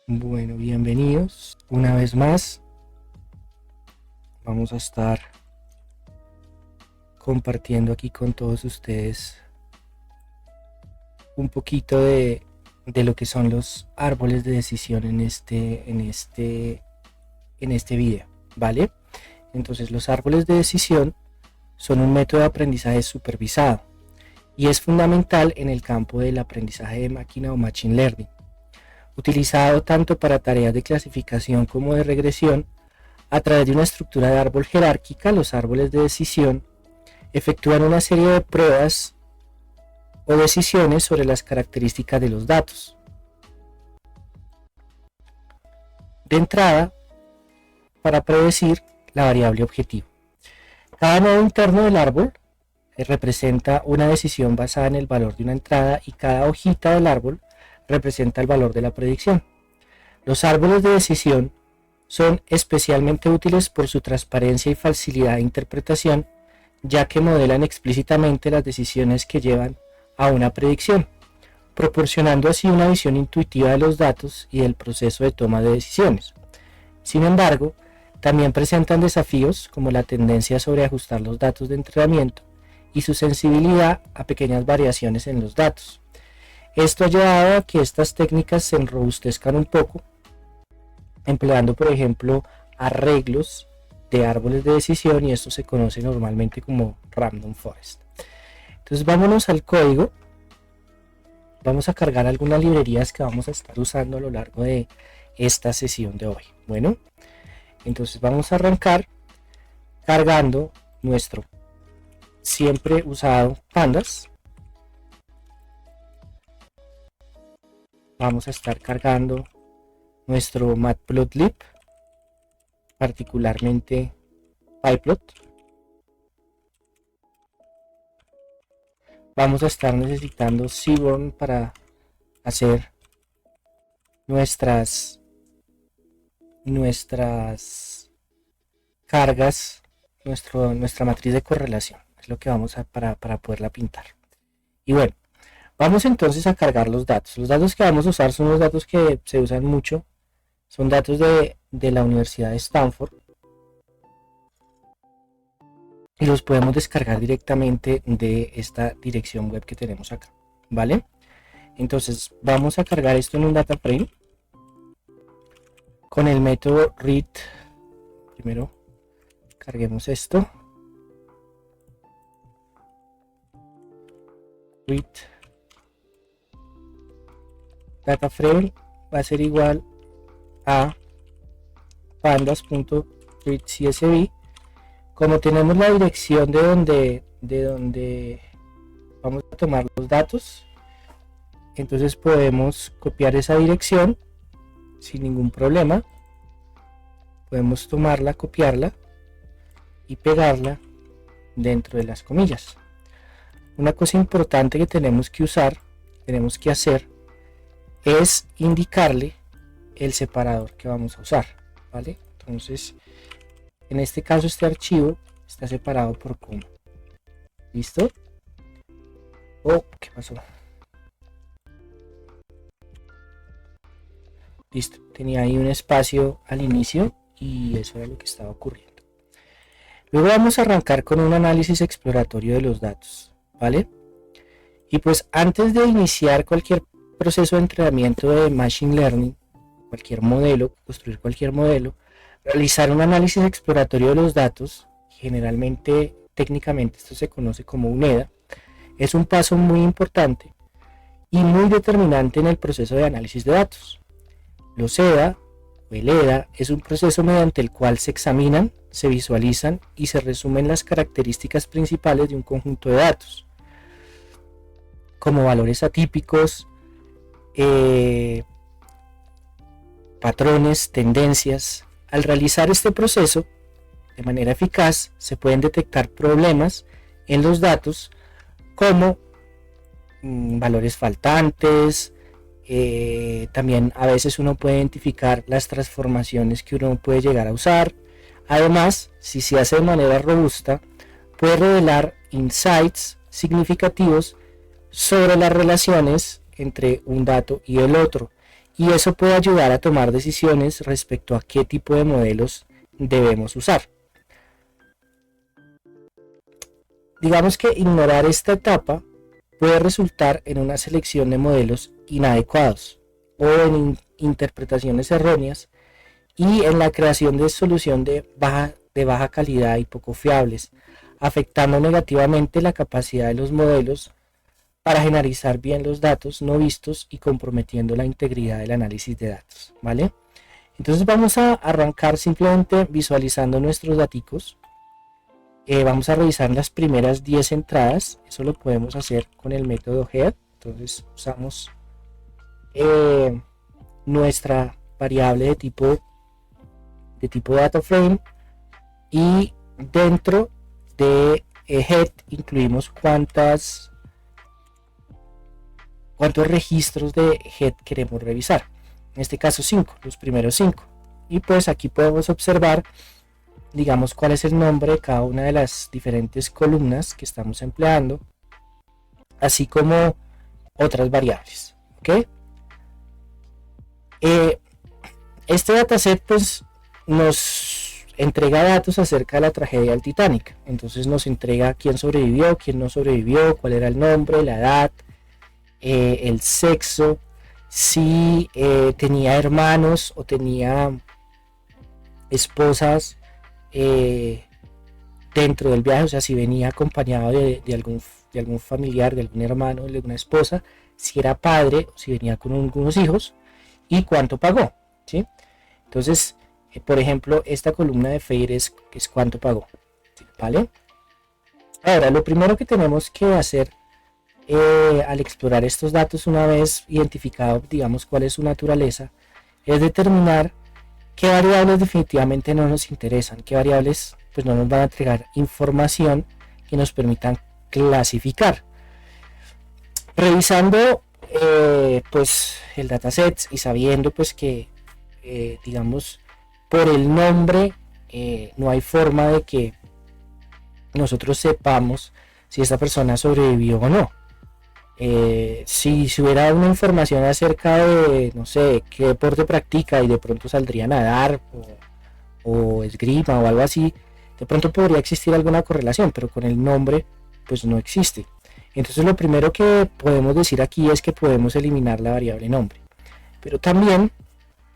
Bueno, bienvenidos una vez más. Vamos a estar compartiendo aquí con todos ustedes un poquito de lo que son los árboles de decisión en este video, ¿vale? Entonces, los árboles de decisión son un método de aprendizaje supervisado y es fundamental en el campo del aprendizaje de máquina o machine learning, utilizado tanto para tareas de clasificación como de regresión. A través de una estructura de árbol jerárquica, los árboles de decisión efectúan una serie de pruebas o decisiones sobre las características de los datos. De entrada, para predecir la variable objetivo. Cada nodo interno del árbol representa una decisión basada en el valor de una entrada y cada hojita del árbol representa el valor de la predicción. Los árboles de decisión son especialmente útiles por su transparencia y facilidad de interpretación, ya que modelan explícitamente las decisiones que llevan a una predicción, proporcionando así una visión intuitiva de los datos y del proceso de toma de decisiones. Sin embargo, también presentan desafíos como la tendencia a sobreajustar los datos de entrenamiento y su sensibilidad a pequeñas variaciones en los datos. Esto ha llevado a que estas técnicas se enrobustezcan un poco, empleando por ejemplo arreglos de árboles de decisión, y esto se conoce normalmente como random forest. Entonces vámonos al código. Vamos a cargar algunas librerías que vamos a estar usando a lo largo de esta sesión de hoy. Bueno, entonces vamos a arrancar cargando nuestro siempre usado pandas. Vamos a estar cargando nuestro matplotlib, particularmente pyplot. Vamos a estar necesitando Seaborn para hacer nuestras cargas, nuestra matriz de correlación. Es lo que vamos a para poderla pintar. Y bueno, vamos entonces a cargar los datos. Los datos que vamos a usar son los datos que se usan mucho. Son datos de la Universidad de Stanford y los podemos descargar directamente de esta dirección web que tenemos acá, ¿vale? Entonces vamos a cargar esto en un data frame con el método read. Primero carguemos esto, read data frame va a ser igual a pandas.readcsv. Como tenemos la dirección de donde vamos a tomar los datos, entonces podemos copiar esa dirección sin ningún problema. Podemos tomarla, copiarla y pegarla dentro de las comillas. Una cosa importante que tenemos que hacer es indicarle el separador que vamos a usar, ¿vale? Entonces, en este caso este archivo está separado por coma. ¿Listo? Oh, ¿qué pasó? Listo, tenía ahí un espacio al inicio y eso era lo que estaba ocurriendo. Luego vamos a arrancar con un análisis exploratorio de los datos, ¿vale? Y pues antes de iniciar cualquier proceso de entrenamiento de machine learning, cualquier modelo, construir cualquier modelo, realizar un análisis exploratorio de los datos, generalmente, técnicamente esto se conoce como un EDA, es un paso muy importante y muy determinante en el proceso de análisis de datos. Los EDA o el EDA es un proceso mediante el cual se examinan, se visualizan y se resumen las características principales de un conjunto de datos, como valores atípicos, patrones, tendencias. Al realizar este proceso de manera eficaz, se pueden detectar problemas en los datos como valores faltantes. También a veces uno puede identificar las transformaciones que uno puede llegar a usar. Además, si se hace de manera robusta, puede revelar insights significativos sobre las relaciones entre un dato y el otro, y eso puede ayudar a tomar decisiones respecto a qué tipo de modelos debemos usar. Digamos que ignorar esta etapa puede resultar en una selección de modelos inadecuados o en interpretaciones erróneas y en la creación de soluciones de baja calidad y poco fiables, afectando negativamente la capacidad de los modelos para generalizar bien los datos no vistos y comprometiendo la integridad del análisis de datos, ¿vale? Entonces vamos a arrancar simplemente visualizando nuestros datos. Vamos a revisar las primeras 10 entradas. Eso lo podemos hacer con el método head. Entonces usamos nuestra variable de tipo data frame, y dentro de head incluimos cuántos registros de head queremos revisar. En este caso 5, los primeros 5. Y pues aquí podemos observar, digamos, cuál es el nombre de cada una de las diferentes columnas que estamos empleando, así como otras variables. ¿Ok? Este dataset pues nos entrega datos acerca de la tragedia del Titanic. Entonces nos entrega quién sobrevivió, quién no sobrevivió, cuál era el nombre, la edad, el sexo, si tenía hermanos o tenía esposas dentro del viaje, o sea, si venía acompañado de algún familiar, de algún hermano, de alguna esposa, si era padre o si venía con algunos hijos, y cuánto pagó, ¿sí? Entonces, por ejemplo, esta columna de FAIR es cuánto pagó, ¿vale? Ahora, lo primero que tenemos que hacer al explorar estos datos, una vez identificado, digamos, cuál es su naturaleza, es determinar qué variables definitivamente no nos interesan, qué variables pues no nos van a entregar información que nos permitan clasificar. Revisando pues el dataset y sabiendo pues que digamos por el nombre no hay forma de que nosotros sepamos si esta persona sobrevivió o no. Si hubiera una información acerca de, no sé, qué deporte practica y de pronto saldría a nadar o esgrima o algo así, de pronto podría existir alguna correlación, pero con el nombre pues no existe. Entonces lo primero que podemos decir aquí es que podemos eliminar la variable nombre, pero también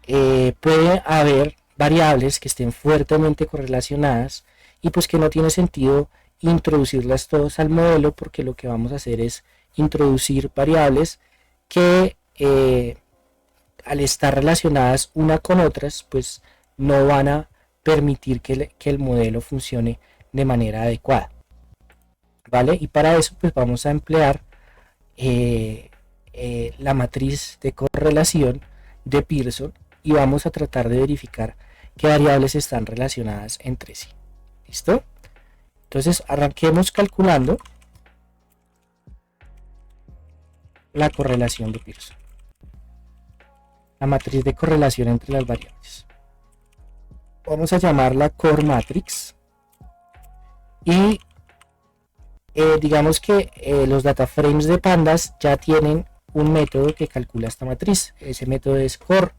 puede haber variables que estén fuertemente correlacionadas y pues que no tiene sentido introducirlas todas al modelo, porque lo que vamos a hacer es introducir variables que al estar relacionadas una con otras pues no van a permitir que el modelo funcione de manera adecuada, ¿vale? Y para eso pues vamos a emplear la matriz de correlación de Pearson y vamos a tratar de verificar qué variables están relacionadas entre sí. ¿Listo? Entonces arranquemos calculando la correlación de Pearson, la matriz de correlación entre las variables. Vamos a llamarla Core Matrix y digamos que los data frames de pandas ya tienen un método que calcula esta matriz. Ese método es Core.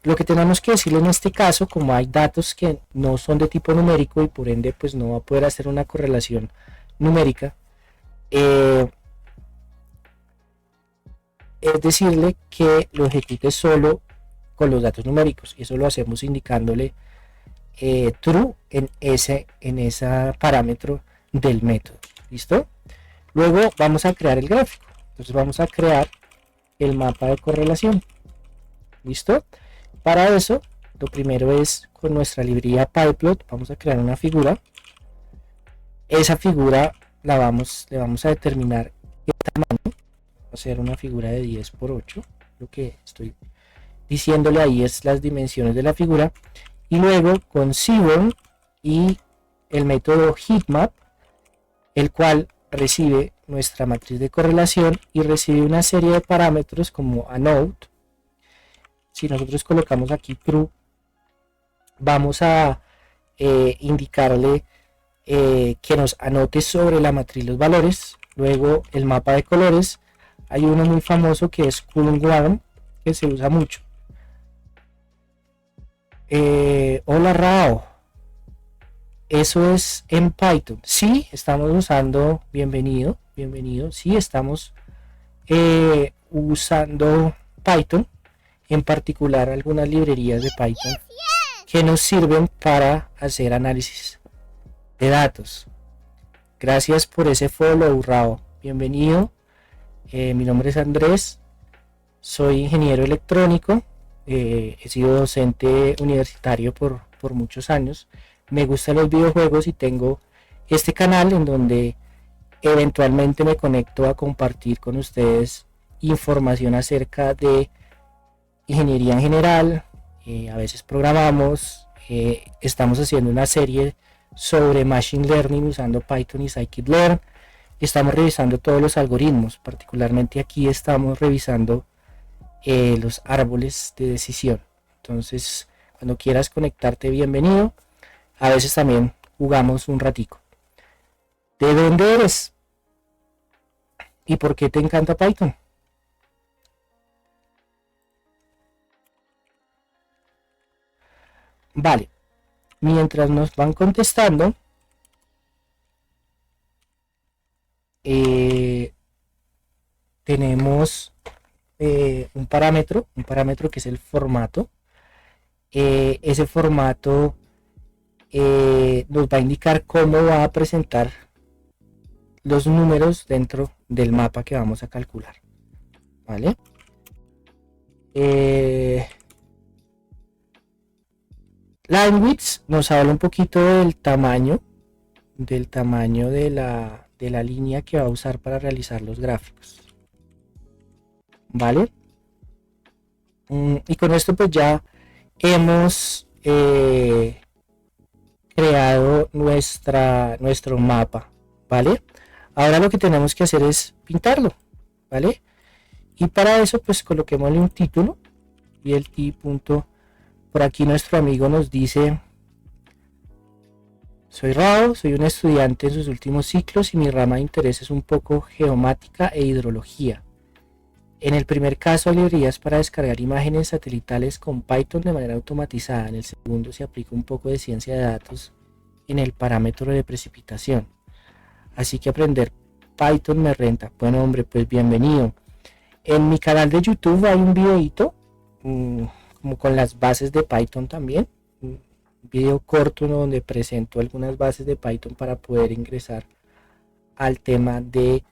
Lo que tenemos que decirle en este caso, como hay datos que no son de tipo numérico y por ende pues no va a poder hacer una correlación numérica, es decirle que lo ejecute solo con los datos numéricos. Eso lo hacemos indicándole true en ese parámetro del método. ¿Listo? Luego vamos a crear el gráfico. Entonces vamos a crear el mapa de correlación. ¿Listo? Para eso, lo primero es con nuestra librería Pyplot, vamos a crear una figura. Esa figura le vamos a determinar qué tamaño. Va a ser una figura de 10 por 8. Lo que estoy diciéndole ahí es las dimensiones de la figura. Y luego con Seaborn y el método heatmap, el cual recibe nuestra matriz de correlación y recibe una serie de parámetros como anode. Si nosotros colocamos aquí true, vamos a indicarle que nos anote sobre la matriz los valores. Luego el mapa de colores, hay uno muy famoso que es Coulomb Warm, que se usa mucho. Hola Rao, eso es en Python. Sí, estamos usando, bienvenido, sí, estamos usando Python, en particular algunas librerías de Python que nos sirven para hacer análisis de datos. Gracias por ese follow, Rao. Bienvenido. Mi nombre es Andrés. Soy ingeniero electrónico. He sido docente universitario por muchos años. Me gustan los videojuegos y tengo este canal en donde eventualmente me conecto a compartir con ustedes información acerca de ingeniería en general. A veces programamos. Estamos haciendo una serie sobre Machine Learning usando Python y Scikit-Learn. Estamos revisando todos los algoritmos, particularmente aquí estamos revisando los árboles de decisión. Entonces, cuando quieras conectarte, bienvenido. A veces también jugamos un ratico. ¿De dónde eres? ¿Y por qué te encanta Python? Vale, mientras nos van contestando, tenemos un parámetro que es el formato. Ese formato nos va a indicar cómo va a presentar los números dentro del mapa que vamos a calcular, ¿vale? Language nos habla un poquito del tamaño de la línea que va a usar para realizar los gráficos, ¿vale? Y con esto pues ya hemos creado nuestro mapa, ¿vale? Ahora lo que tenemos que hacer es pintarlo, ¿vale? Y para eso pues coloquémosle un título y el punto. Por aquí nuestro amigo nos dice: soy Rao, soy un estudiante en sus últimos ciclos y mi rama de interés es un poco geomática e hidrología. En el primer caso hay librerías para descargar imágenes satelitales con Python de manera automatizada. En el segundo se aplica un poco de ciencia de datos en el parámetro de precipitación. Así que aprender Python me renta. Bueno, hombre, pues bienvenido. En mi canal de YouTube hay un videito como con las bases de Python también. Un video corto donde presento algunas bases de Python para poder ingresar al tema de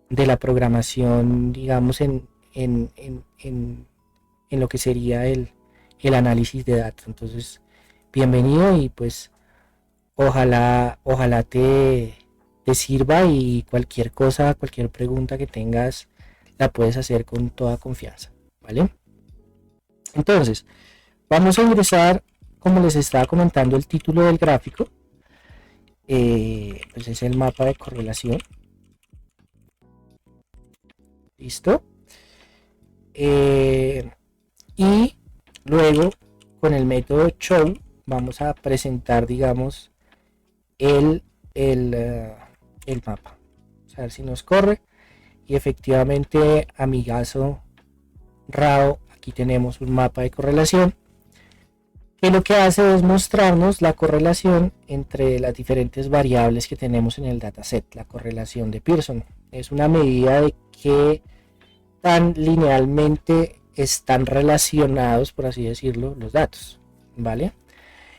la programación, digamos, en lo que sería el análisis de datos. Entonces, bienvenido y pues ojalá te sirva, y cualquier cosa, cualquier pregunta que tengas la puedes hacer con toda confianza, ¿vale? Entonces, vamos a ingresar, como les estaba comentando, el título del gráfico. Pues es el mapa de correlación. ¿Listo? Y luego con el método show vamos a presentar, digamos, el mapa. Vamos a ver si nos corre. Y efectivamente, amigazo Rao, aquí tenemos un mapa de correlación que lo que hace es mostrarnos la correlación entre las diferentes variables que tenemos en el dataset. La correlación de Pearson es una medida de qué tan linealmente están relacionados, por así decirlo, los datos, ¿vale?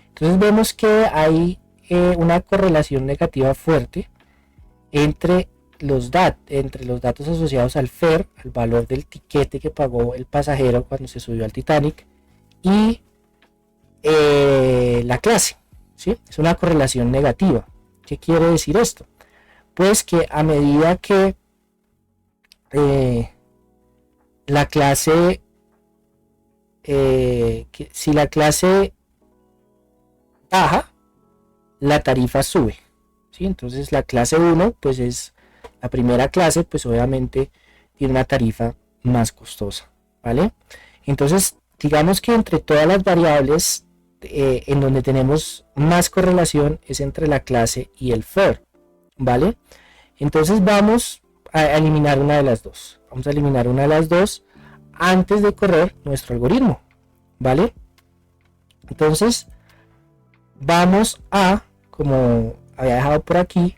Entonces vemos que hay una correlación negativa fuerte entre los datos asociados al fare, al valor del tiquete que pagó el pasajero cuando se subió al Titanic, y la clase, ¿sí? Es una correlación negativa. ¿Qué quiere decir esto? Pues que a medida que la clase, si la clase baja, la tarifa sube, ¿sí? Entonces la clase 1 pues es la primera clase, pues obviamente tiene una tarifa más costosa, ¿vale? Entonces digamos que entre todas las variables en donde tenemos más correlación es entre la clase y el fare, ¿vale? Entonces vamos a eliminar una de las dos. Vamos a eliminar una de las dos antes de correr nuestro algoritmo, ¿vale? Entonces vamos a, como había dejado por aquí,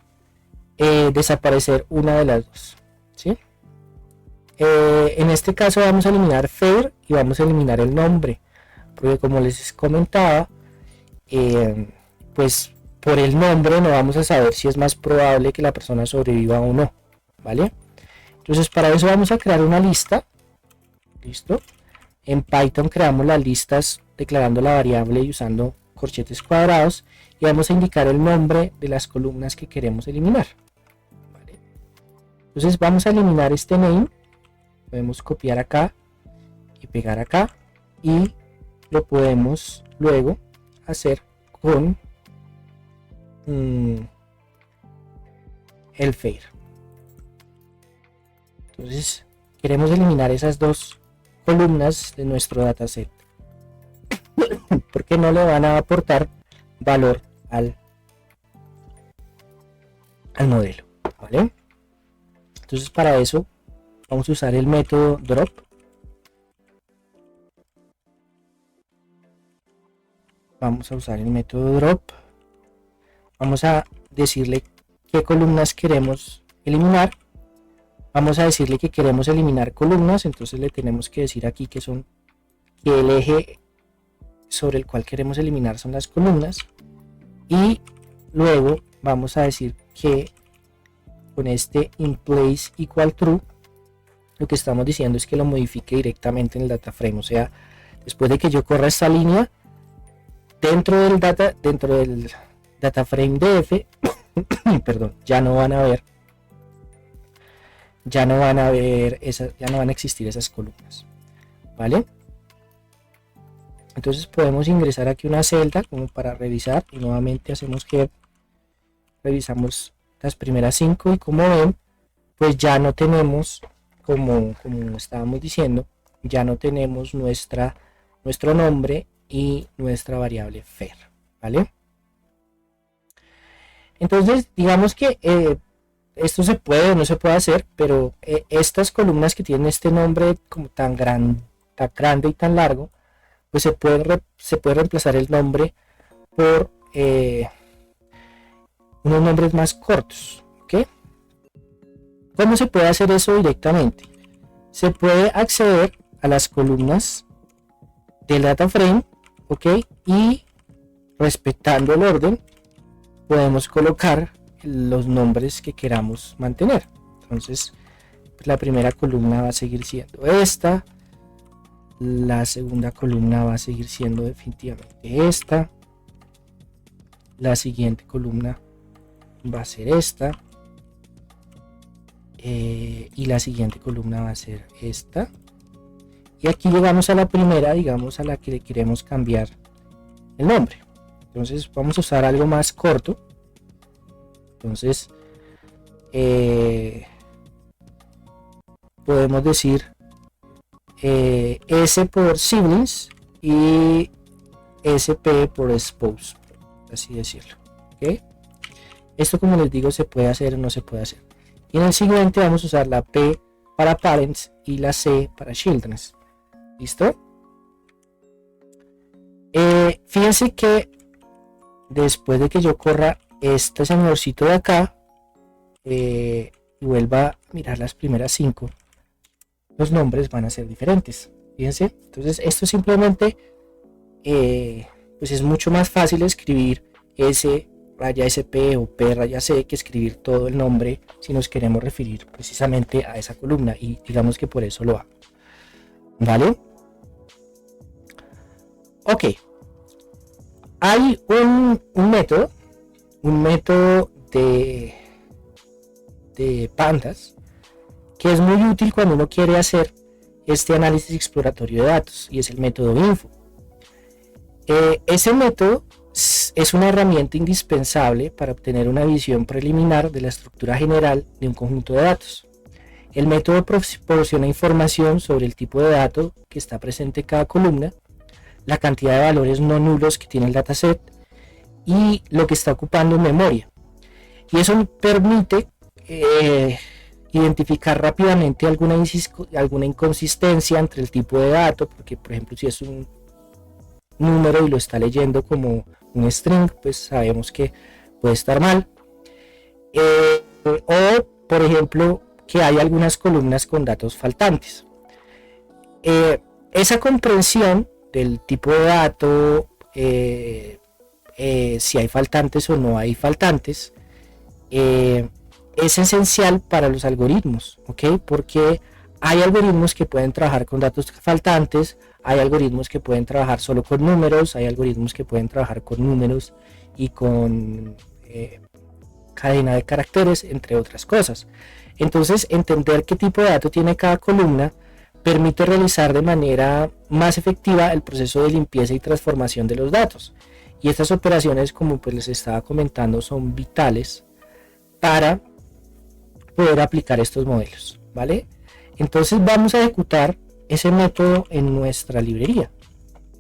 desaparecer una de las dos, ¿sí? En este caso vamos a eliminar Fair y vamos a eliminar el nombre, porque como les comentaba, pues por el nombre no vamos a saber si es más probable que la persona sobreviva o no, ¿vale? Entonces para eso vamos a crear una lista. Listo. En Python creamos las listas declarando la variable y usando corchetes cuadrados, y vamos a indicar el nombre de las columnas que queremos eliminar, ¿vale? Entonces vamos a eliminar este name. Podemos copiar acá y pegar acá, y lo podemos luego hacer con el Fair. Entonces queremos eliminar esas dos columnas de nuestro dataset porque no le van a aportar valor al modelo, ¿vale? Entonces para eso vamos a usar el método drop. Vamos a usar el método drop. Vamos a decirle qué columnas queremos eliminar. Vamos a decirle que queremos eliminar columnas, entonces le tenemos que decir aquí que el eje sobre el cual queremos eliminar son las columnas, y luego vamos a decir que con este inPlace igual true lo que estamos diciendo es que lo modifique directamente en el data frame, o sea, después de que yo corra esta línea dentro del data frame df perdón, ya no van a existir esas columnas, ¿vale? Entonces podemos ingresar aquí una celda como para revisar, y nuevamente hacemos que revisamos las primeras 5, y como ven, pues ya no tenemos, como estábamos diciendo, ya no tenemos nuestro nombre y nuestra variable Fair, ¿vale? Entonces digamos que esto se puede o no se puede hacer, pero estas columnas que tienen este nombre como tan grande y tan largo, pues se puede reemplazar el nombre por unos nombres más cortos, ¿ok? ¿Cómo se puede hacer eso directamente? Se puede acceder a las columnas del data frame, ¿ok? Y respetando el orden podemos colocar los nombres que queramos mantener. Entonces pues la primera columna va a seguir siendo esta, la segunda columna va a seguir siendo definitivamente esta, la siguiente columna va a ser esta, y la siguiente columna va a ser esta, y aquí llegamos a la primera, digamos, a la que le queremos cambiar el nombre. Entonces vamos a usar algo más corto. Entonces podemos decir S por siblings y SP por spouse, así decirlo, ¿okay? Esto, como les digo, se puede hacer o no se puede hacer. Y en el siguiente vamos a usar la P para parents y la C para children. ¿Listo? Fíjense que después de que yo corra este señorcito de acá y vuelva a mirar las primeras 5, los nombres van a ser diferentes. Fíjense, entonces esto simplemente pues es mucho más fácil escribir S raya SP o P raya C que escribir todo el nombre si nos queremos referir precisamente a esa columna, y digamos que por eso lo hago, ¿vale? Ok, hay un método de pandas que es muy útil cuando uno quiere hacer este análisis exploratorio de datos, y es el método info. Ese método es una herramienta indispensable para obtener una visión preliminar de la estructura general de un conjunto de datos. El método proporciona información sobre el tipo de dato que está presente en cada columna, la cantidad de valores no nulos que tiene el dataset y lo que está ocupando en memoria. Y eso permite identificar rápidamente alguna inconsistencia entre el tipo de dato, porque por ejemplo si es un número y lo está leyendo como un string, pues sabemos que puede estar mal. O por ejemplo que hay algunas columnas con datos faltantes. Esa comprensión del tipo de dato, si hay faltantes o no hay faltantes, es esencial para los algoritmos, ¿ok? Porque hay algoritmos que pueden trabajar con datos faltantes, hay algoritmos que pueden trabajar solo con números, hay algoritmos que pueden trabajar con números y con cadena de caracteres, entre otras cosas. Entonces, entender qué tipo de dato tiene cada columna permite realizar de manera más efectiva el proceso de limpieza y transformación de los datos. Y estas operaciones, como pues les estaba comentando, son vitales para poder aplicar estos modelos, ¿vale? Entonces vamos a ejecutar ese método en nuestra librería,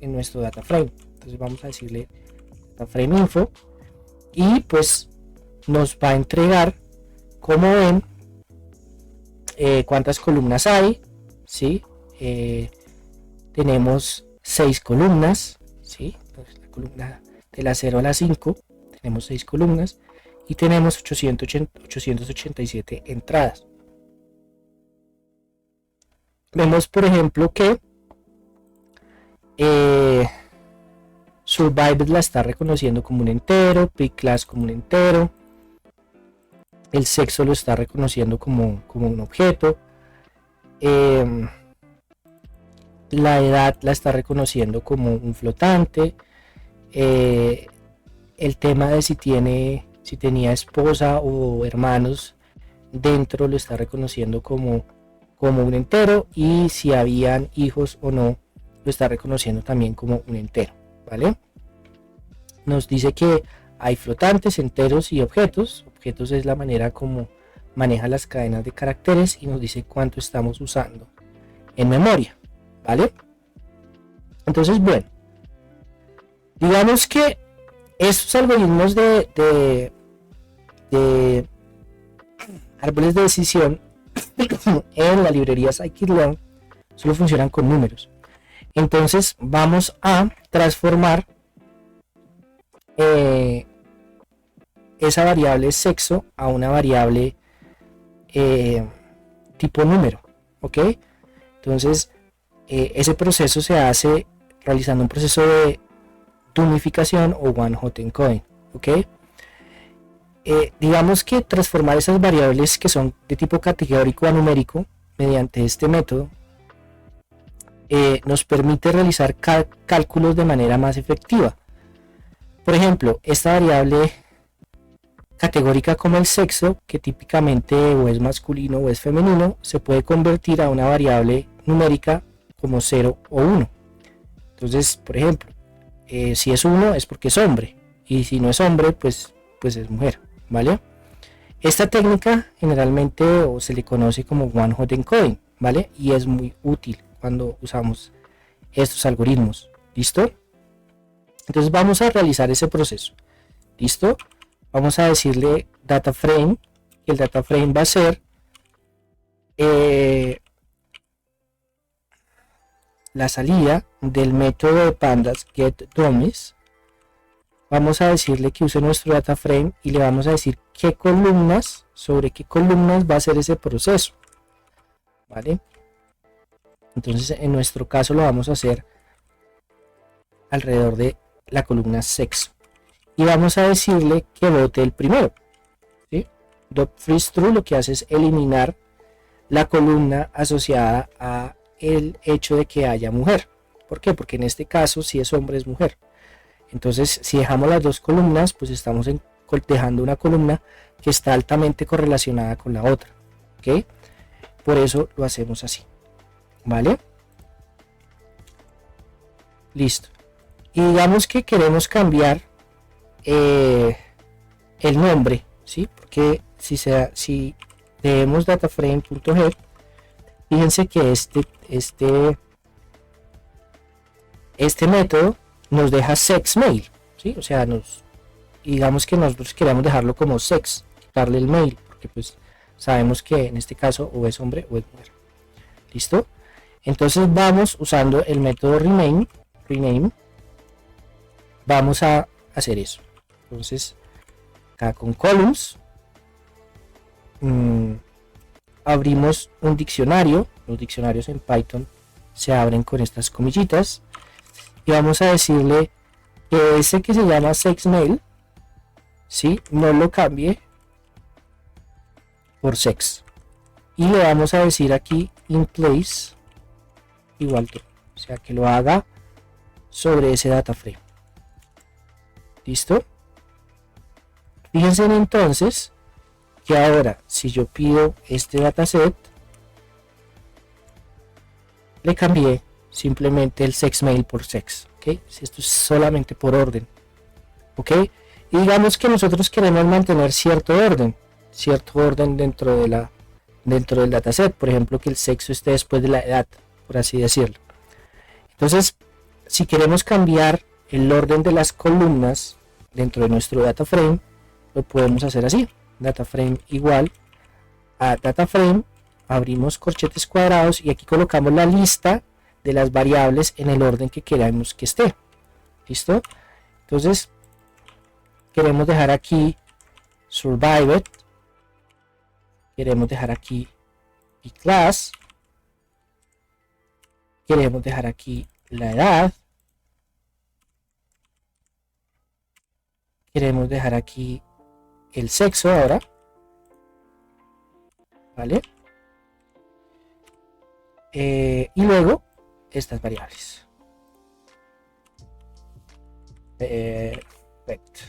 en nuestro data frame. Entonces vamos a decirle data frame info y pues nos va a entregar, como ven, cuántas columnas hay, ¿sí? Tenemos 6 columnas, ¿sí? Entonces, la columna de la 0 a la 5 tenemos 6 columnas y tenemos 887 entradas. Vemos por ejemplo que Survived la está reconociendo como un entero, Pick-Class como un entero, el sexo lo está reconociendo como un objeto, la edad la está reconociendo como un flotante, el tema de si tenía esposa o hermanos dentro lo está reconociendo como un entero, y si habían hijos o no lo está reconociendo también como un entero, ¿vale? Nos dice que hay flotantes, enteros y objetos. Objetos es la manera como maneja las cadenas de caracteres y nos dice cuánto estamos usando en memoria, ¿vale? Entonces, bueno, digamos que estos algoritmos de árboles de decisión en la librería scikit-learn solo funcionan con números. Entonces vamos a transformar esa variable sexo a una variable tipo número, ¿ok? Entonces ese proceso se hace realizando un proceso de unificación o one hot encoding, ¿ok? Digamos que transformar esas variables que son de tipo categórico a numérico mediante este método nos permite realizar cálculos de manera más efectiva. Por ejemplo, esta variable categórica como el sexo, que típicamente o es masculino o es femenino, se puede convertir a una variable numérica como 0 o 1. Entonces, por ejemplo, si es 1 es porque es hombre, y si no es hombre, pues es mujer, ¿vale? Esta técnica generalmente se le conoce como one hot encoding, ¿vale? Y es muy útil cuando usamos estos algoritmos, ¿listo? Entonces vamos a realizar ese proceso, ¿listo? Vamos a decirle data frame, y el data frame va a ser la salida del método de pandas getDummies. Vamos a decirle que use nuestro data frame y le vamos a decir sobre qué columnas va a ser ese proceso, ¿vale? Entonces en nuestro caso lo vamos a hacer alrededor de la columna sexo y vamos a decirle que vote el primero, ¿sí? .freeze_true lo que hace es eliminar la columna asociada a el hecho de que haya mujer. ¿Por qué? Porque en este caso si es hombre es mujer. Entonces si dejamos las dos columnas, pues estamos dejando una columna que está altamente correlacionada con la otra, ¿ok? Por eso lo hacemos así, ¿vale? Listo. Y digamos que queremos cambiar el nombre, ¿sí? Porque si leemos dataframe.head, fíjense que este método nos deja sex mail, ¿sí? O sea, digamos que nosotros queremos dejarlo como sex, quitarle el mail, porque pues sabemos que en este caso o es hombre o es mujer. ¿Listo? Entonces vamos usando el método rename, vamos a hacer eso. Entonces acá con columns abrimos un diccionario. Los diccionarios en Python se abren con estas comillitas y vamos a decirle que ese que se llama sexmale, ¿sí?, no lo cambie por sex, y le vamos a decir aquí in place igual to, o sea que lo haga sobre ese data frame. ¿Listo? Fíjense entonces que ahora si yo pido este dataset, le cambié simplemente el sexmale por sex, ¿ok? Esto es solamente por orden, ¿ok? Y digamos que nosotros queremos mantener cierto orden dentro del dataset, por ejemplo que el sexo esté después de la edad, por así decirlo. Entonces, si queremos cambiar el orden de las columnas dentro de nuestro data frame, lo podemos hacer así: data frame igual a data frame, abrimos corchetes cuadrados y aquí colocamos la lista de las variables en el orden que queramos que esté. ¿Listo? Entonces queremos dejar aquí survived, queremos dejar aquí class, queremos dejar aquí la edad, queremos dejar aquí el sexo ahora, ¿vale? Y luego estas variables. Perfecto.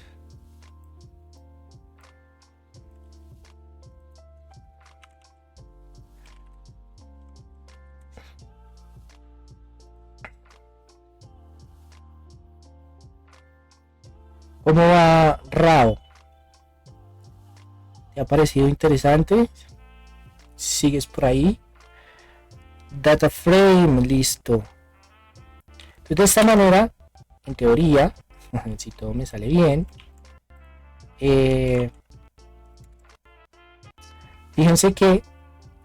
¿Cómo va Rao? ¿Te ha parecido interesante? ¿Sigues por ahí? Data frame, listo. Entonces de esta manera, en teoría, si todo me sale bien, fíjense que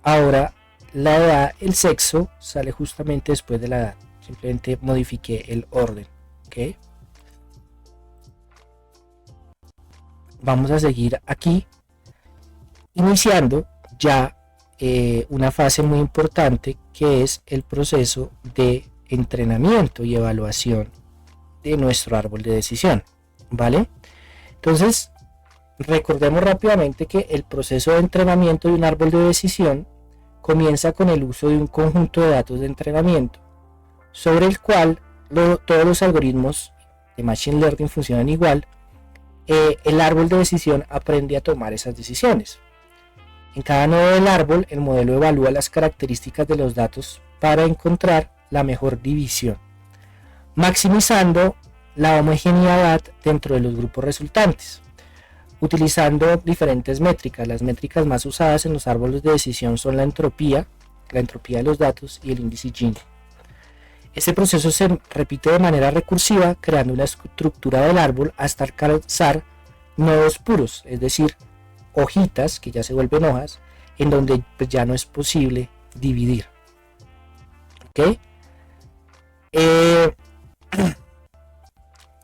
ahora la edad, el sexo sale justamente después de la edad. Simplemente modifiqué el orden, ¿ok? Vamos a seguir aquí iniciando ya una fase muy importante, que es el proceso de entrenamiento y evaluación de nuestro árbol de decisión, ¿vale? Entonces recordemos rápidamente que el proceso de entrenamiento de un árbol de decisión comienza con el uso de un conjunto de datos de entrenamiento sobre el cual todos los algoritmos de Machine Learning funcionan igual. El árbol de decisión aprende a tomar esas decisiones. En cada nodo del árbol, el modelo evalúa las características de los datos para encontrar la mejor división, maximizando la homogeneidad dentro de los grupos resultantes, utilizando diferentes métricas. Las métricas más usadas en los árboles de decisión son la entropía de los datos y el índice Gini. Este proceso se repite de manera recursiva, creando una estructura del árbol hasta alcanzar nodos puros, es decir, hojitas que ya se vuelven hojas, en donde pues ya no es posible dividir. ¿Ok?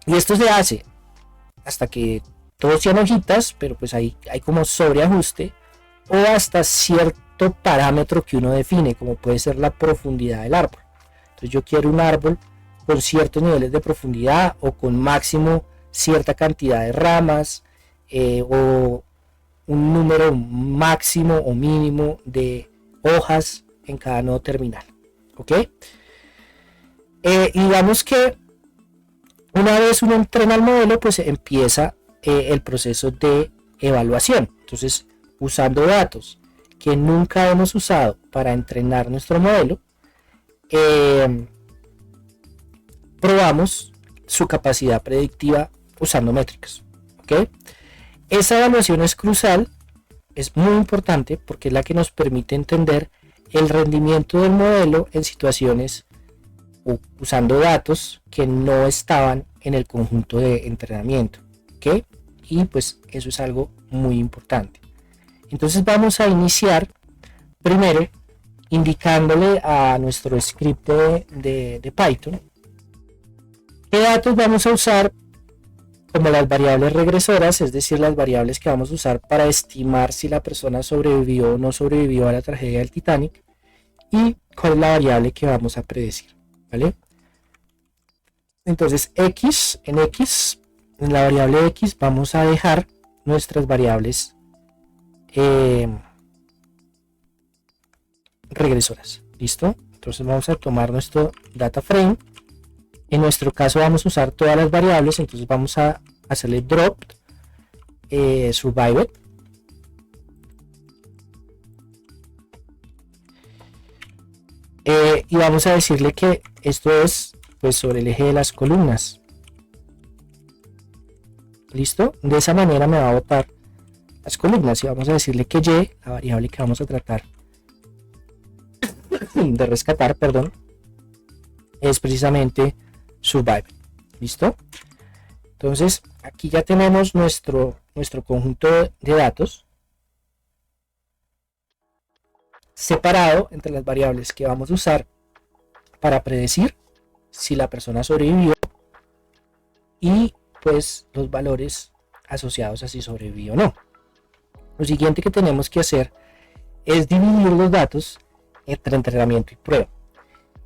Y esto se hace hasta que todos sean hojitas, pero pues hay como sobreajuste, o hasta cierto parámetro que uno define, como puede ser la profundidad del árbol. Entonces yo quiero un árbol con ciertos niveles de profundidad o con máximo cierta cantidad de ramas, o un número máximo o mínimo de hojas en cada nodo terminal. ¿Ok? Y digamos que una vez uno entrena el modelo, pues empieza el proceso de evaluación. Entonces, usando datos que nunca hemos usado para entrenar nuestro modelo, probamos su capacidad predictiva usando métricas. ¿Ok? Esa evaluación es crucial, es muy importante porque es la que nos permite entender el rendimiento del modelo en situaciones usando datos que no estaban en el conjunto de entrenamiento. ¿Ok? Y pues eso es algo muy importante. Entonces vamos a iniciar primero indicándole a nuestro script de Python qué datos vamos a usar como las variables regresoras, es decir, las variables que vamos a usar para estimar si la persona sobrevivió o no sobrevivió a la tragedia del Titanic, y cuál es la variable que vamos a predecir, ¿vale? Entonces en la variable X vamos a dejar nuestras variables regresoras, ¿listo? Entonces vamos a tomar nuestro data frame. En nuestro caso vamos a usar todas las variables, entonces vamos a hacerle drop survived, y vamos a decirle que esto es pues sobre el eje de las columnas, listo. De esa manera me va a botar las columnas, y vamos a decirle que y, la variable que vamos a tratar de rescatar, perdón, es precisamente survive, listo. Entonces aquí ya tenemos nuestro conjunto de datos separado entre las variables que vamos a usar para predecir si la persona sobrevivió, y pues los valores asociados a si sobrevivió o no. Lo siguiente que tenemos que hacer es dividir los datos entre entrenamiento y prueba.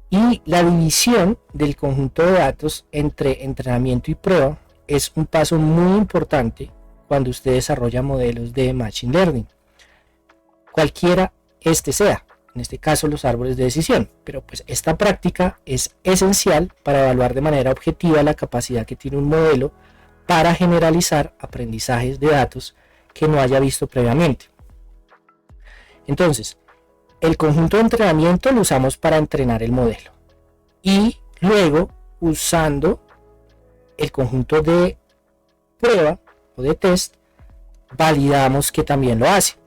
Y la división del conjunto de datos entre entrenamiento y prueba es un paso muy importante cuando usted desarrolla modelos de Machine Learning, cualquiera este sea, en este caso los árboles de decisión, pero pues esta práctica es esencial para evaluar de manera objetiva la capacidad que tiene un modelo para generalizar aprendizajes de datos que no haya visto previamente. Entonces, el conjunto de entrenamiento lo usamos para entrenar el modelo, y luego, usando el conjunto de prueba o de test, validamos que también lo hace.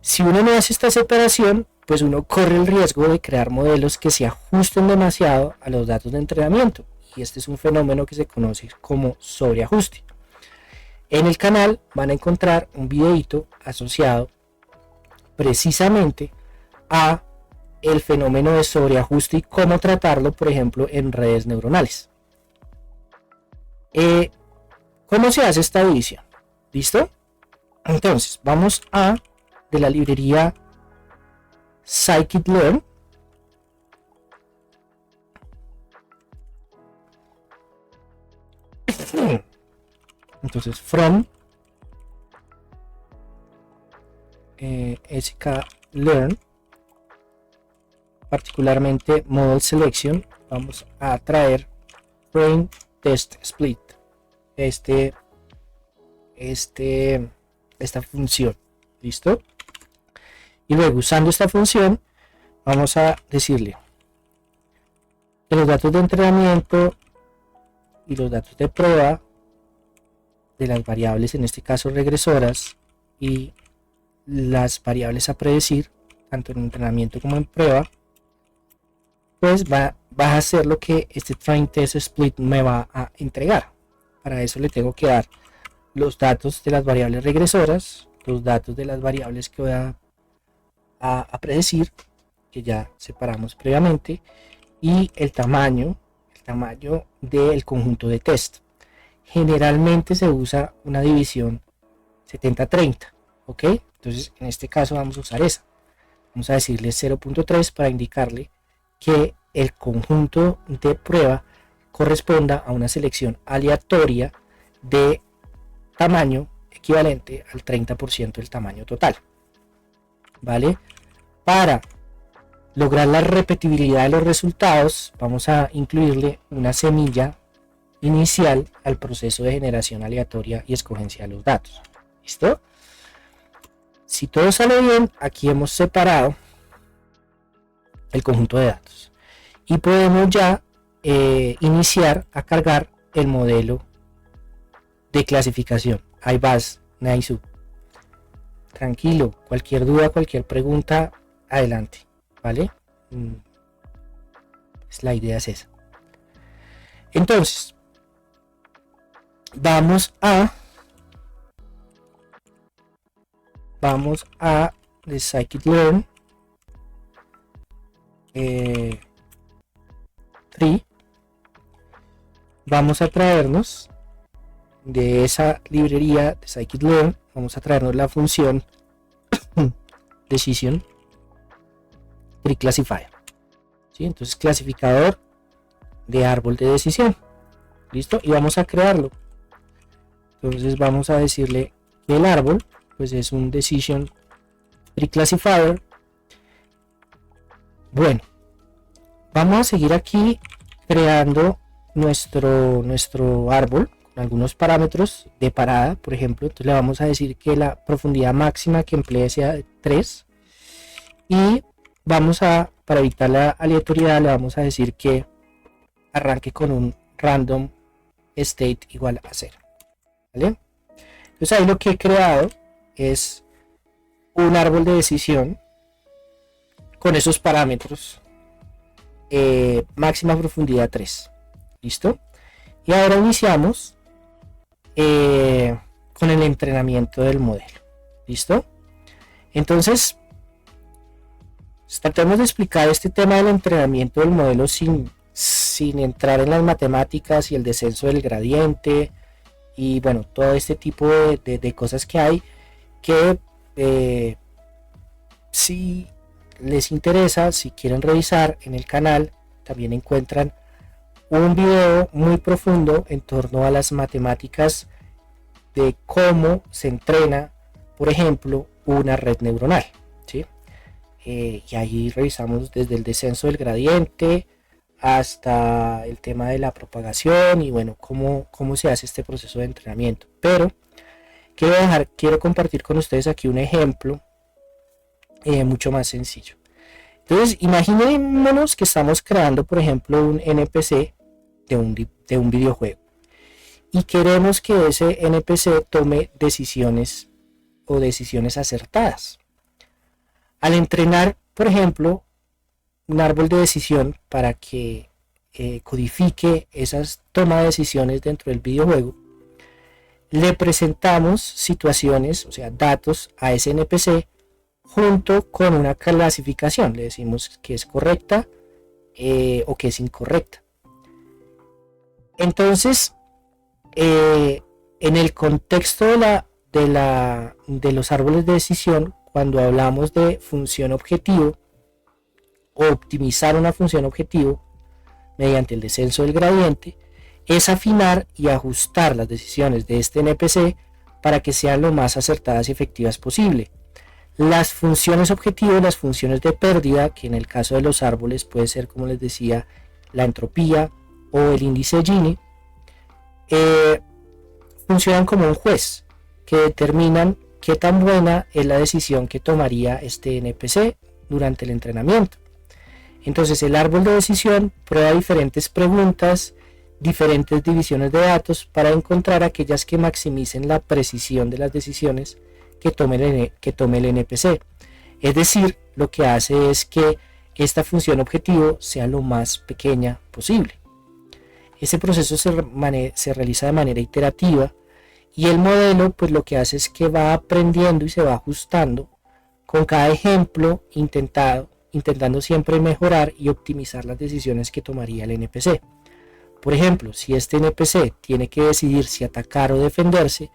Si uno no hace esta separación, pues uno corre el riesgo de crear modelos que se ajusten demasiado a los datos de entrenamiento, y este es un fenómeno que se conoce como sobreajuste. En el canal van a encontrar un videito asociado precisamente a el fenómeno de sobreajuste y cómo tratarlo, por ejemplo, en redes neuronales. ¿Cómo se hace esta división? ¿Listo? Entonces, vamos a de la librería scikit-learn. Entonces, from sklearn, particularmente model selection, vamos a traer frame test split, esta función, listo. Y luego, usando esta función, vamos a decirle que los datos de entrenamiento y los datos de prueba de las variables, en este caso regresoras, y las variables a predecir, tanto en entrenamiento como en prueba, pues va a hacer lo que este train test split me va a entregar. Para eso le tengo que dar los datos de las variables regresoras, los datos de las variables que voy a predecir, que ya separamos previamente, y el tamaño del conjunto de test. Generalmente se usa una división 70-30, ¿ok? Entonces en este caso vamos a usar esa. Vamos a decirle 0.3 para indicarle que el conjunto de prueba corresponda a una selección aleatoria de tamaño equivalente al 30% del tamaño total, ¿vale? Para lograr la repetibilidad de los resultados, vamos a incluirle una semilla inicial al proceso de generación aleatoria y escogencia de los datos. ¿Listo? Si todo sale bien, aquí hemos separado el conjunto de datos y podemos ya iniciar a cargar el modelo de clasificación. Ahí vas, Naisu. Tranquilo, cualquier duda, cualquier pregunta, adelante, ¿vale? La idea es esa. Entonces, vamos a vamos a de scikit-learn tree, vamos a traernos de esa librería de scikit-learn, vamos a traernos la función decision tree classifier, ¿sí? Entonces clasificador de árbol de decisión, listo, y vamos a crearlo. Entonces vamos a decirle que el árbol pues es un decision tree classifier. Bueno, vamos a seguir aquí creando nuestro árbol con algunos parámetros de parada, por ejemplo. Entonces le vamos a decir que la profundidad máxima que emplee sea de 3, y vamos a, para evitar la aleatoriedad, le vamos a decir que arranque con un random state igual a 0, ¿vale? Entonces ahí lo que he creado es un árbol de decisión con esos parámetros, máxima profundidad 3, listo. Y ahora iniciamos con el entrenamiento del modelo, listo. Entonces tratemos de explicar este tema del entrenamiento del modelo sin entrar en las matemáticas y el descenso del gradiente y bueno, todo este tipo de cosas que hay, que si les interesa, si quieren revisar en el canal, también encuentran un video muy profundo en torno a las matemáticas de cómo se entrena, por ejemplo, una red neuronal, ¿sí? Y ahí revisamos desde el descenso del gradiente hasta el tema de la propagación y bueno, cómo se hace este proceso de entrenamiento. Pero quiero compartir con ustedes aquí un ejemplo mucho más sencillo. Entonces, imaginémonos que estamos creando, por ejemplo, un NPC de un videojuego y queremos que ese NPC tome decisiones o decisiones acertadas. Al entrenar, por ejemplo, un árbol de decisión para que codifique esas tomas de decisiones dentro del videojuego, le presentamos situaciones, o sea, datos a ese NPC junto con una clasificación. Le decimos que es correcta o que es incorrecta. Entonces, en el contexto de los árboles de decisión, cuando hablamos de función objetivo o optimizar una función objetivo mediante el descenso del gradiente, es afinar y ajustar las decisiones de este NPC para que sean lo más acertadas y efectivas posible. Las funciones objetivo, las funciones de pérdida, que en el caso de los árboles puede ser, como les decía, la entropía o el índice Gini, funcionan como un juez que determinan qué tan buena es la decisión que tomaría este NPC durante el entrenamiento. Entonces el árbol de decisión prueba diferentes preguntas, diferentes divisiones de datos para encontrar aquellas que maximicen la precisión de las decisiones que tome el NPC. Es decir, lo que hace es que esta función objetivo sea lo más pequeña posible. Ese proceso se realiza de manera iterativa y el modelo pues lo que hace es que va aprendiendo y se va ajustando con cada ejemplo, intentando siempre mejorar y optimizar las decisiones que tomaría el NPC. Por ejemplo, si este NPC tiene que decidir si atacar o defenderse,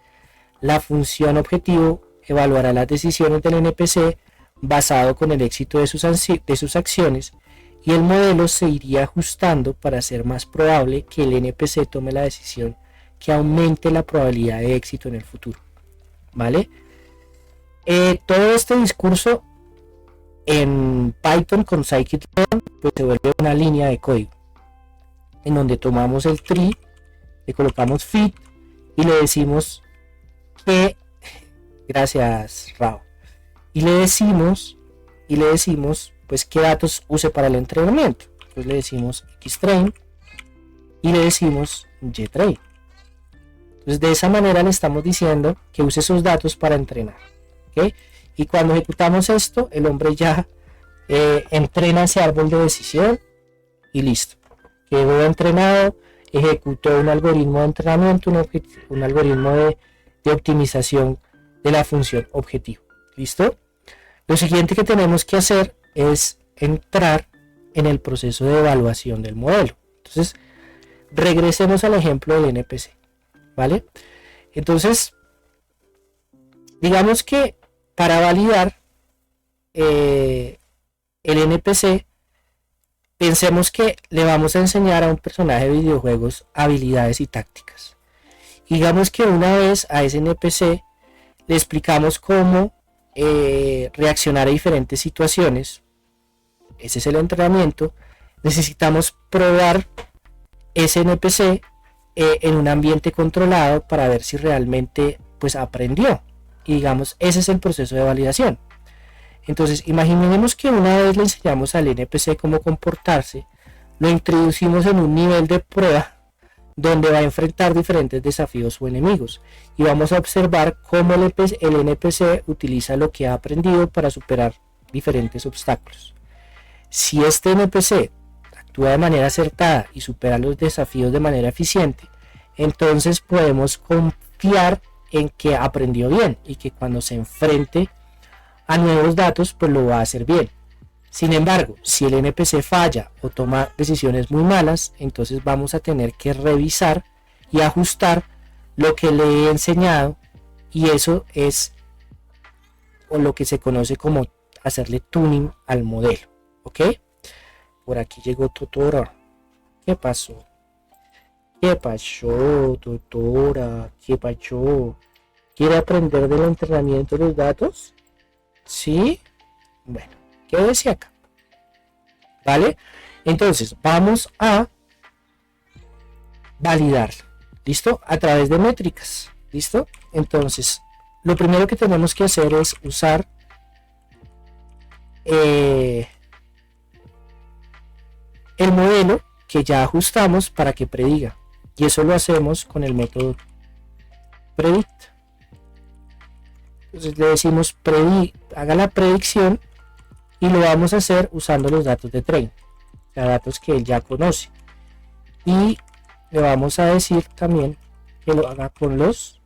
la función objetivo evaluará las decisiones del NPC basado con el éxito de sus acciones, y el modelo se iría ajustando para hacer más probable que el NPC tome la decisión que aumente la probabilidad de éxito en el futuro, ¿vale? Todo este discurso en Python con scikit-learn pues se vuelve una línea de código en donde tomamos el tree, le colocamos fit y le decimos que, gracias Rao, y le decimos pues qué datos use para el entrenamiento. Entonces le decimos xtrain y le decimos ytrain. Entonces de esa manera le estamos diciendo que use esos datos para entrenar, ¿okay? Y cuando ejecutamos esto, el hombre ya entrena ese árbol de decisión y listo. Quedó entrenado, ejecutó un algoritmo de entrenamiento, un algoritmo de optimización de la función objetivo, ¿ok? ¿Listo? Lo siguiente que tenemos que hacer es entrar en el proceso de evaluación del modelo. Entonces, regresemos al ejemplo del NPC, ¿vale? Entonces, digamos que para validar el NPC, pensemos que le vamos a enseñar a un personaje de videojuegos habilidades y tácticas. Digamos que una vez a ese NPC le explicamos cómo reaccionar a diferentes situaciones. Ese es el entrenamiento. Necesitamos probar ese NPC en un ambiente controlado para ver si realmente pues aprendió. Y digamos, ese es el proceso de validación. Entonces, imaginemos que una vez le enseñamos al NPC cómo comportarse, lo introducimos en un nivel de prueba donde va a enfrentar diferentes desafíos o enemigos y vamos a observar cómo el NPC utiliza lo que ha aprendido para superar diferentes obstáculos. Si este NPC actúa de manera acertada y supera los desafíos de manera eficiente, entonces podemos confiar en que aprendió bien y que cuando se enfrente a nuevos datos pues lo va a hacer bien. Sin embargo, si el NPC falla o toma decisiones muy malas, entonces vamos a tener que revisar y ajustar lo que le he enseñado, y eso es o lo que se conoce como hacerle tuning al modelo. ¿Ok? Por aquí llegó Totora. ¿Qué pasó? ¿Qué pasó, Totora? ¿Qué pasó? ¿Quiere aprender del entrenamiento de los datos? ¿Sí? Bueno, quédese acá. ¿Vale? Entonces, vamos a validarlo. ¿Listo? A través de métricas. ¿Listo? Entonces, lo primero que tenemos que hacer es usar el modelo que ya ajustamos para que prediga. Y eso lo hacemos con el método predict. Entonces le decimos haga la predicción y lo vamos a hacer usando los datos de train, o sea, datos que él ya conoce. Y le vamos a decir también que lo haga con los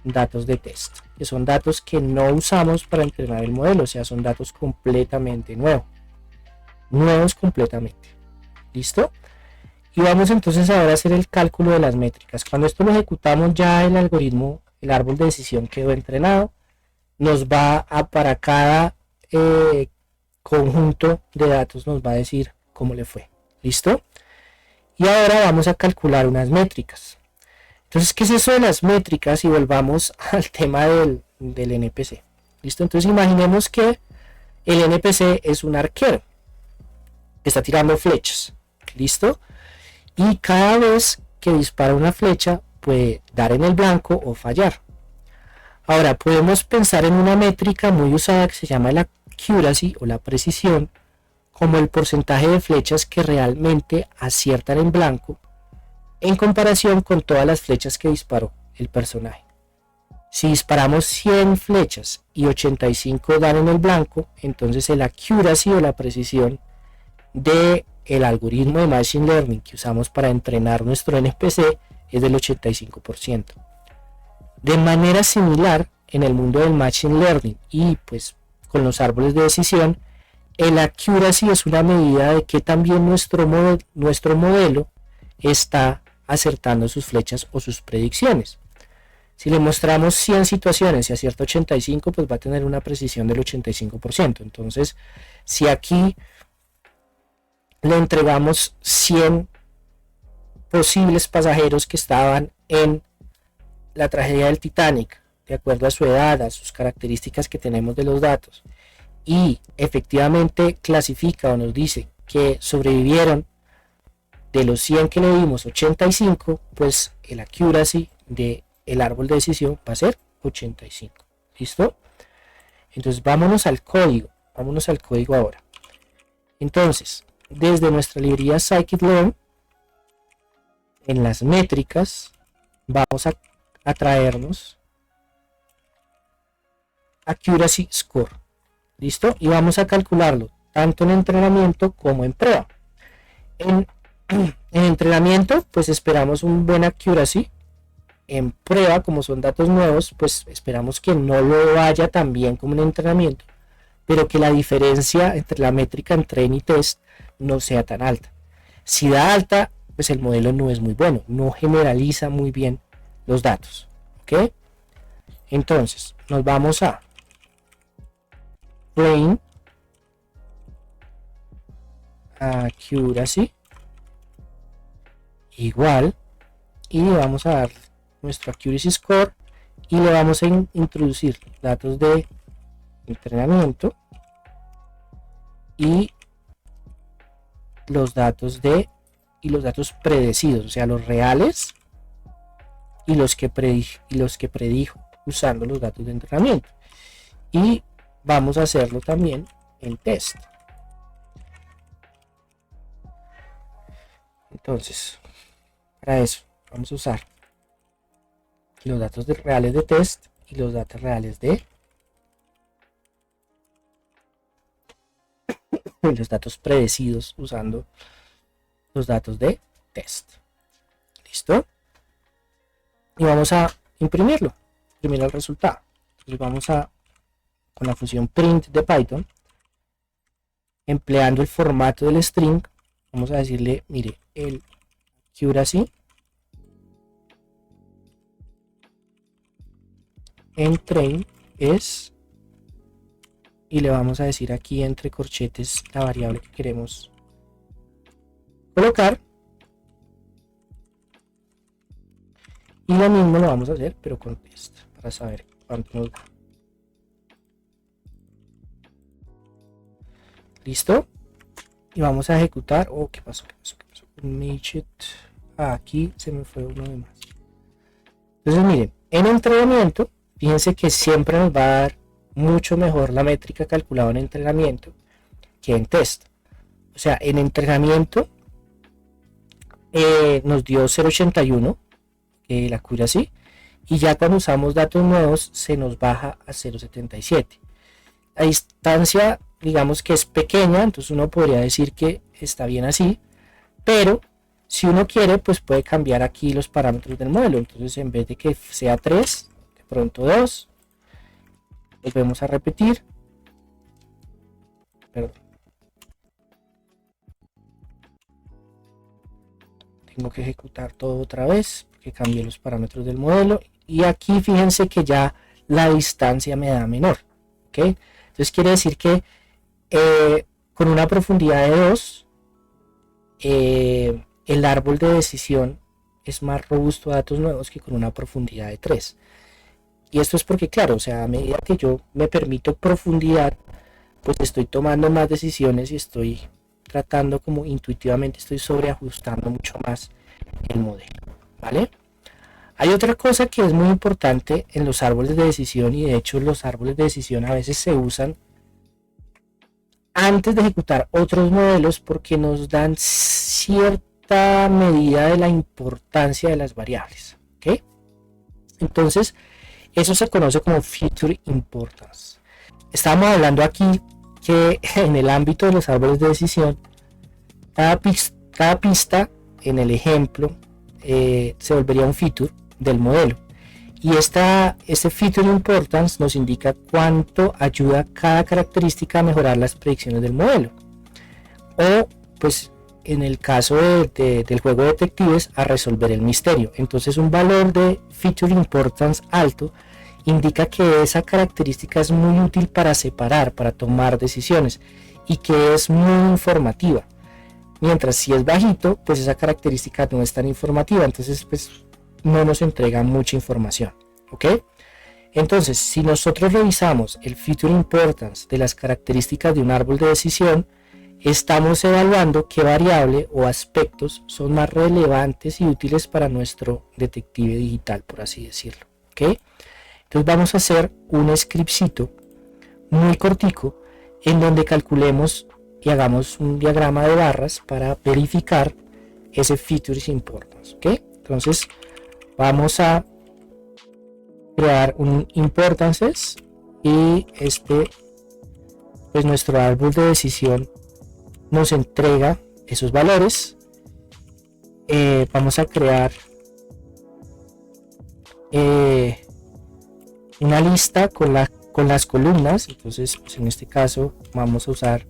datos de test, que son datos que no usamos para entrenar el modelo, o sea, son datos completamente nuevos completamente. ¿Listo? Y vamos entonces ahora a hacer el cálculo de las métricas. Cuando esto lo ejecutamos, ya el algoritmo, el árbol de decisión quedó entrenado. Nos va a, para cada conjunto de datos, nos va a decir cómo le fue. ¿Listo? Y ahora vamos a calcular unas métricas. Entonces, ¿qué es eso de las métricas? Y volvamos al tema del NPC. ¿Listo? Entonces, imaginemos que el NPC es un arquero que está tirando flechas. ¿Listo? Y cada vez que dispara una flecha puede dar en el blanco o fallar. Ahora podemos pensar en una métrica muy usada que se llama la accuracy o la precisión, como el porcentaje de flechas que realmente aciertan en blanco en comparación con todas las flechas que disparó el personaje. Si disparamos 100 flechas y 85 dan en el blanco, entonces el accuracy o la precisión de el algoritmo de Machine Learning que usamos para entrenar nuestro NPC es del 85%. De manera similar, en el mundo del Machine Learning y pues con los árboles de decisión, el accuracy es una medida de que también nuestro modelo está acertando sus flechas o sus predicciones. Si le mostramos 100 situaciones y acierta 85, pues va a tener una precisión del 85%. Entonces, si aquí le entregamos 100 posibles pasajeros que estaban en la tragedia del Titanic, de acuerdo a su edad, a sus características que tenemos de los datos, y efectivamente clasifica o nos dice que sobrevivieron de los 100 que le dimos 85, pues el accuracy del árbol de decisión va a ser 85. ¿Listo? Entonces vámonos al código ahora. Entonces, desde nuestra librería scikit-learn, en las métricas vamos a traernos accuracy score. ¿Listo? Y vamos a calcularlo tanto en entrenamiento como en prueba. En entrenamiento pues esperamos un buen accuracy en prueba, como son datos nuevos, pues esperamos que no lo vaya tan bien como en entrenamiento, pero que la diferencia entre la métrica en train y test no sea tan alta. Si da alta, pues el modelo no es muy bueno, no generaliza muy bien los datos. ¿Ok? Entonces, nos vamos a train accuracy igual, y le vamos a dar nuestro accuracy score y le vamos a introducir datos de entrenamiento y los datos predecidos, o sea, los reales y los que predijo usando los datos de entrenamiento. Y vamos a hacerlo también en test. Entonces, para eso vamos a usar los datos reales de test y los datos reales de los datos predecidos usando los datos de test. ¿Listo? Y vamos a imprimir el resultado. Entonces vamos a, con la función print de Python, empleando el formato del string, vamos a decirle, mire, el accuracy en train es, y le vamos a decir aquí entre corchetes la variable que queremos colocar, y lo mismo lo vamos a hacer pero con test para saber cuánto nos da. Listo, y vamos a ejecutar. ¿Qué pasó? Aquí se me fue uno de más. Entonces miren, en entrenamiento, fíjense que siempre nos va a dar mucho mejor la métrica calculada en entrenamiento que en test. O sea, en entrenamiento nos dio 0.81 la accuracy, y ya cuando usamos datos nuevos se nos baja a 0.77. La distancia, digamos que es pequeña, entonces uno podría decir que está bien así, pero si uno quiere, pues puede cambiar aquí los parámetros del modelo. Entonces, en vez de que sea 3, de pronto 2, volvemos a repetir. Perdón. Tengo que ejecutar todo otra vez, porque cambié los parámetros del modelo. Y aquí fíjense que ya la distancia me da menor. ¿Ok? Entonces quiere decir que con una profundidad de 2, el árbol de decisión es más robusto a datos nuevos que con una profundidad de 3. Y esto es porque, claro, o sea, a medida que yo me permito profundidad, pues estoy tomando más decisiones y estoy tratando como intuitivamente, estoy sobreajustando mucho más el modelo, ¿vale? Hay otra cosa que es muy importante en los árboles de decisión, y de hecho los árboles de decisión a veces se usan antes de ejecutar otros modelos porque nos dan cierta medida de la importancia de las variables, ¿ok? Entonces, eso se conoce como Feature Importance. Estamos hablando aquí que en el ámbito de los árboles de decisión, cada pista en el ejemplo se volvería un feature del modelo. Y este Feature Importance nos indica cuánto ayuda cada característica a mejorar las predicciones del modelo. O, pues, en el caso del juego de detectives, a resolver el misterio. Entonces, un valor de Feature Importance alto indica que esa característica es muy útil para separar, para tomar decisiones, y que es muy informativa. Mientras si es bajito, pues esa característica no es tan informativa, entonces pues no nos entrega mucha información, ¿ok? Entonces, si nosotros revisamos el Feature Importance de las características de un árbol de decisión, estamos evaluando qué variable o aspectos son más relevantes y útiles para nuestro detective digital, por así decirlo, ¿ok? Entonces vamos a hacer un scriptcito muy cortico en donde calculemos y hagamos un diagrama de barras para verificar ese Features Importance, ¿ok? Entonces vamos a crear un Importances, y pues nuestro árbol de decisión nos entrega esos valores. Vamos a crear una lista con las columnas. Entonces, pues en este caso vamos a usar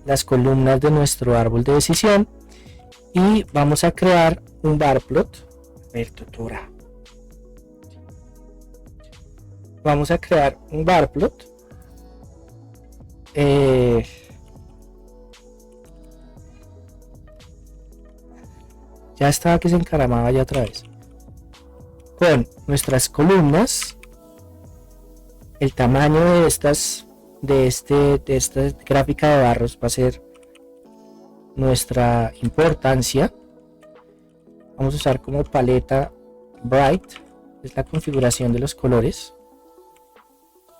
las columnas de nuestro árbol de decisión y vamos a crear un bar plot. Vamos a crear un bar plot. Ya estaba que se encaramaba ya otra vez. Con nuestras columnas, el tamaño de esta gráfica de barros va a ser nuestra importancia. Vamos a usar como paleta Bright, es la configuración de los colores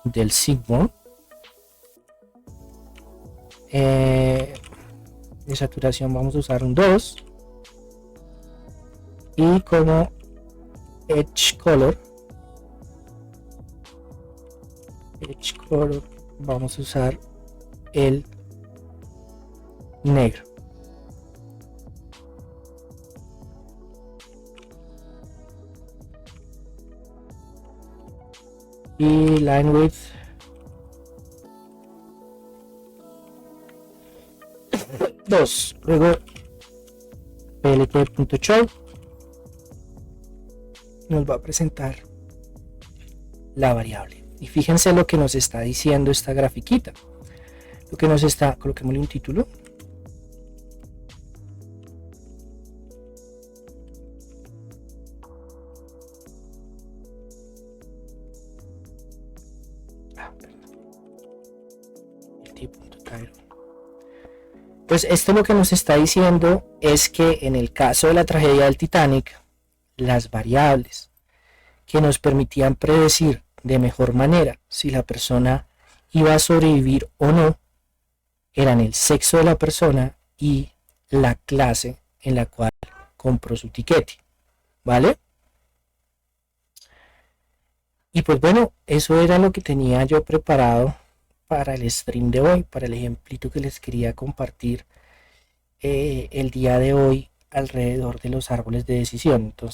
del Sigmund. De saturación vamos a usar un 2 y como edge color vamos a usar el negro. Y line width 2. Luego plt.show nos va a presentar la variable. Y fíjense lo que nos está diciendo esta grafiquita. Lo que nos está, coloquémosle un título. Pues esto lo que nos está diciendo es que en el caso de la tragedia del Titanic, las variables que nos permitían predecir de mejor manera si la persona iba a sobrevivir o no eran el sexo de la persona y la clase en la cual compró su tiquete, ¿vale? Y pues bueno, eso era lo que tenía yo preparado para el stream de hoy, para el ejemplito que les quería compartir el día de hoy alrededor de los árboles de decisión. Entonces